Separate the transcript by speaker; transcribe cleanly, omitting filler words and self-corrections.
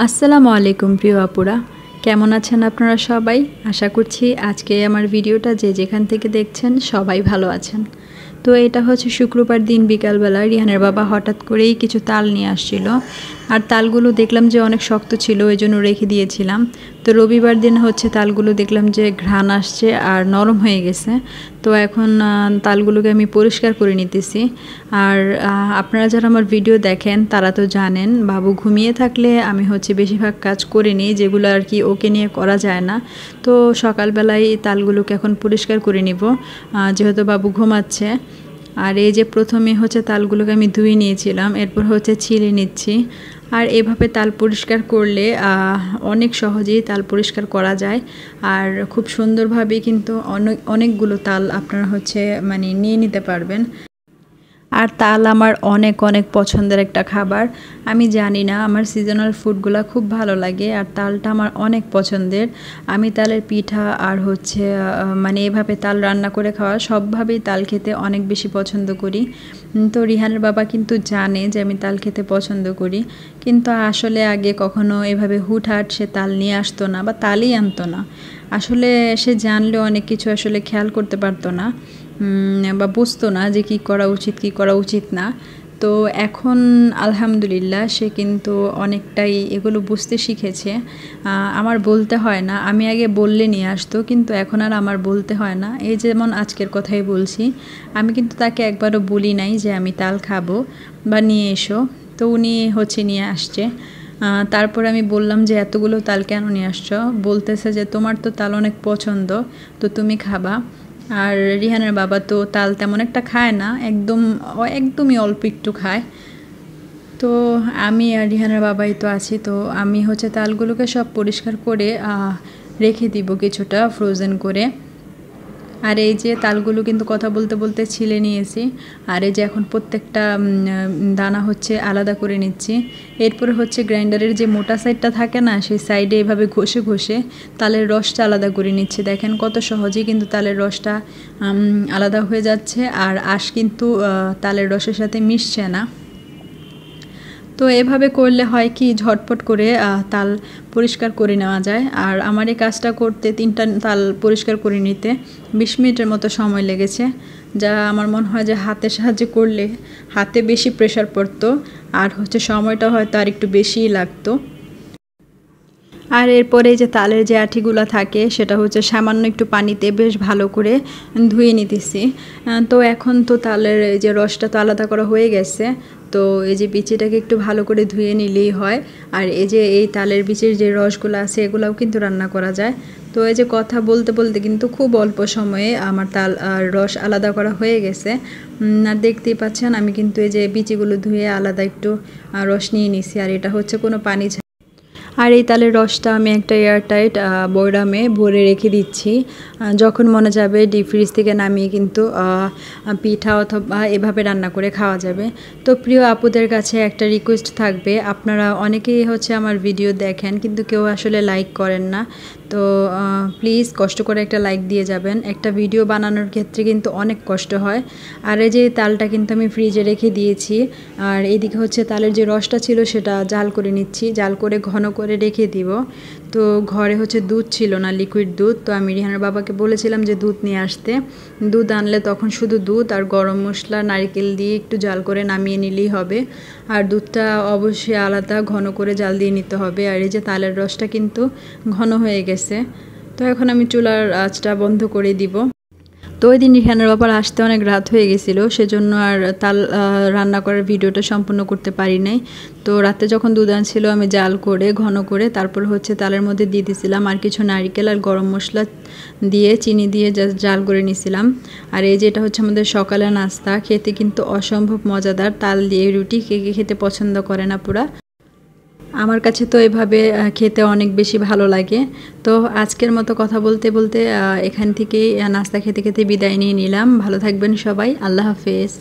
Speaker 1: আসসালামু আলাইকুম প্রিয় আপুরা, কেমন আছেন আপনারা সবাই? আশা করছি আজকে আমার ভিডিওটা যে যেখান থেকে দেখছেন সবাই ভালো আছেন। তো এটা হচ্ছে শুক্রবার দিন বিকালবেলা রিহানের বাবা হঠাৎ করেই কিছু তাল নিয়ে আসছিল, আর তালগুলো দেখলাম যে অনেক শক্ত ছিল, এই জন্য রেখে দিয়েছিলাম। তো রবিবার দিন হচ্ছে তালগুলো দেখলাম যে ঘ্রাণ আসছে আর নরম হয়ে গেছে। তো এখন তালগুলোকে আমি পরিষ্কার করে নিতেছি। আর আপনারা যারা আমার ভিডিও দেখেন তারা তো জানেন, বাবু ঘুমিয়ে থাকলে আমি হচ্ছে বেশিরভাগ কাজ করে নিই, যেগুলো আর কি ওকে নিয়ে করা যায় না। তো সকালবেলায় তালগুলোকে এখন পরিষ্কার করে নিব, যেহেতু বাবু ঘুমাচ্ছে। আর এই যে প্রথমে হচ্ছে তালগুলোকে আমি ধুয়ে নিয়েছিলাম, এরপর হচ্ছে ছিলে নিচ্ছি। আর এভাবে তাল পরিষ্কার করলে অনেক সহজেই তাল পরিষ্কার করা যায়, আর খুব সুন্দরভাবে কিন্তু অনেকগুলো তাল আপনারা হচ্ছে নিয়ে নিতে পারবেন। আর তাল আমার অনেক অনেক পছন্দের একটা খাবার। আমি জানি না, আমার সিজনাল ফুডগুলো খুব ভালো লাগে, আর তালটা আমার অনেক পছন্দের। আমি তালের পিঠা আর হচ্ছে এভাবে তাল রান্না করে খাওয়া, সবভাবেই তাল খেতে অনেক বেশি পছন্দ করি। তো রিহানের বাবা কিন্তু জানে যে আমি তাল খেতে পছন্দ করি, কিন্তু আসলে আগে কখনো এভাবে হুটহাট সে তাল নিয়ে আসতো না বা তালই আনতো না। আসলে সে জানলেও অনেক কিছু আসলে খেয়াল করতে পারতো না বা বুঝতো না যে কী করা উচিত কী করা উচিত না। তো এখন আলহামদুলিল্লাহ সে কিন্তু অনেকটাই এগুলো বুঝতে শিখেছে। আমার বলতে হয় না, আমি আগে বললে নিয়ে আসতো, কিন্তু এখন আর আমার বলতে হয় না। এই যেমন আজকের কথাই বলছি, আমি কিন্তু তাকে একবারও বলি নাই যে আমি তাল খাবো বা নিয়ে এসো, তো উনি হচ্ছে নিয়ে আসছে। তারপর আমি বললাম যে এতগুলো তাল কেন নিয়ে আসছো? বলতেছে যে তোমার তো তাল অনেক পছন্দ, তো তুমি খাবা। আর রিহানের বাবা তো তাল তেমন একটা খায় না, একদমই অল্প একটু খায়। তো আমি আর রিহানের বাবাই তো আছি, তো আমি হচ্ছে তালগুলোকে সব পরিষ্কার করে রেখে দিব কিছুটা ফ্রোজেন করে। আর এই যে তালগুলো কিন্তু কথা বলতে বলতে ছিলে নিয়েছি, আর এই যে এখন প্রত্যেকটা দানা হচ্ছে আলাদা করে নিচ্ছি। এরপরে হচ্ছে গ্রাইন্ডারের যে মোটা সাইডটা থাকে না, সেই সাইডে এভাবে ঘষে ঘষে তালের রসটা আলাদা করে নিচ্ছি। দেখেন কত সহজেই কিন্তু তালের রসটা আলাদা হয়ে যাচ্ছে, আর আঁশ কিন্তু তালের রসের সাথে মিশছে না। তো এভাবে করলে হয় কি, ঝটপট করে তাল পরিষ্কার করে নেওয়া যায়। আর আমার এই কাজটা করতে 3টা তাল পরিষ্কার করে নিতে 20 মিনিটের মতো সময় লেগেছে, যা আমার মনে হয় যে হাতের সাহায্যে করলে হাতে বেশি প্রেশার পড়তো, আর হচ্ছে সময়টা হয়তো আর একটু বেশিই লাগতো। আর এরপরে যে তালের যে আঠিগুলো থাকে সেটা হচ্ছে সামান্য একটু পানিতে বেশ ভালো করে ধুয়ে নিতেছি। তো এখন তো তালের যে রসটা তো আলাদা করা হয়ে গেছে, তো এই যে বিচিটাকে একটু ভালো করে ধুয়ে নিলেই হয়। আর এই তালের বিচির যে রসগুলো আছে এগুলোও কিন্তু রান্না করা যায়। তো এই যে কথা বলতে বলতে কিন্তু খুব অল্প সময়ে আমার তাল রস আলাদা করা হয়ে গেছে। আর দেখতেই পাচ্ছেন আমি কিন্তু এই যে বিচিগুলো ধুয়ে আলাদা একটু রস নিয়ে নিছি, আর এটা হচ্ছে কোনো পানি। আর এই তালের রসটা আমি একটা এয়ারটাইট বয়রামে ভরে রেখে দিচ্ছি। যখন মনে যাবে ডিপ ফ্রিজ থেকে নামিয়ে কিন্তু পিঠা অথবা এভাবে রান্না করে খাওয়া যাবে। তো প্রিয় আপুদের কাছে একটা রিকোয়েস্ট থাকবে, আপনারা অনেকেই হচ্ছে আমার ভিডিও দেখেন কিন্তু কেউ আসলে লাইক করেন না। তো প্লিজ কষ্ট করে একটা লাইক দিয়ে যাবেন। একটা ভিডিও বানানোর ক্ষেত্রে কিন্তু অনেক কষ্ট হয়। আর এই যে তালটা কিন্তু আমি ফ্রিজে রেখে দিয়েছি, আর এইদিকে হচ্ছে তালের যে রসটা ছিল সেটা জাল করে নিচ্ছি, জাল করে ঘন করে রেখে দিব। তো ঘরে হচ্ছে দুধ ছিল না, লিকুইড দুধ, তো আমি রিহানের বাবাকে বলেছিলাম যে দুধ নিয়ে আসতে। দুধ আনলে তখন শুধু দুধ আর গরম মশলা নারকেল দিয়ে একটু জাল করে নামিয়ে নিলেই হবে। আর দুধটা অবশ্যই আলাদা ঘন করে জাল দিয়ে নিতে হবে। আর এই যে তালের রসটা কিন্তু ঘন হয়ে গেছে, তো এখন আমি চুলার আঁচটা বন্ধ করে দিব। তো ওই দিন রিহানের বাবার আসতে অনেক রাত হয়ে গেছিলো, সেজন্য আর তাল রান্না করার ভিডিওটা সম্পূর্ণ করতে পারি নাই। তো রাতে যখন দুধ আনছিল আমি জাল করে ঘন করে তারপর হচ্ছে তালের মধ্যে দিয়ে দিয়েছিলাম আর কিছু নারকেল আর গরম মশলা দিয়ে চিনি দিয়ে জাল করে নিয়েছিলাম। আর এই যেটা হচ্ছে আমাদের সকালের নাস্তা, খেতে কিন্তু অসম্ভব মজাদার। তাল দিয়ে রুটি কে কে খেতে পছন্দ করে না পুরা, আমার কাছে তো এভাবে খেতে অনেক বেশি ভালো লাগে। তো আজকের মতো কথা বলতে বলতে এখান থেকেই নাস্তা খেতে খেতে বিদায় নিয়ে নিলাম। ভালো থাকবেন সবাই, আল্লাহ হাফেজ।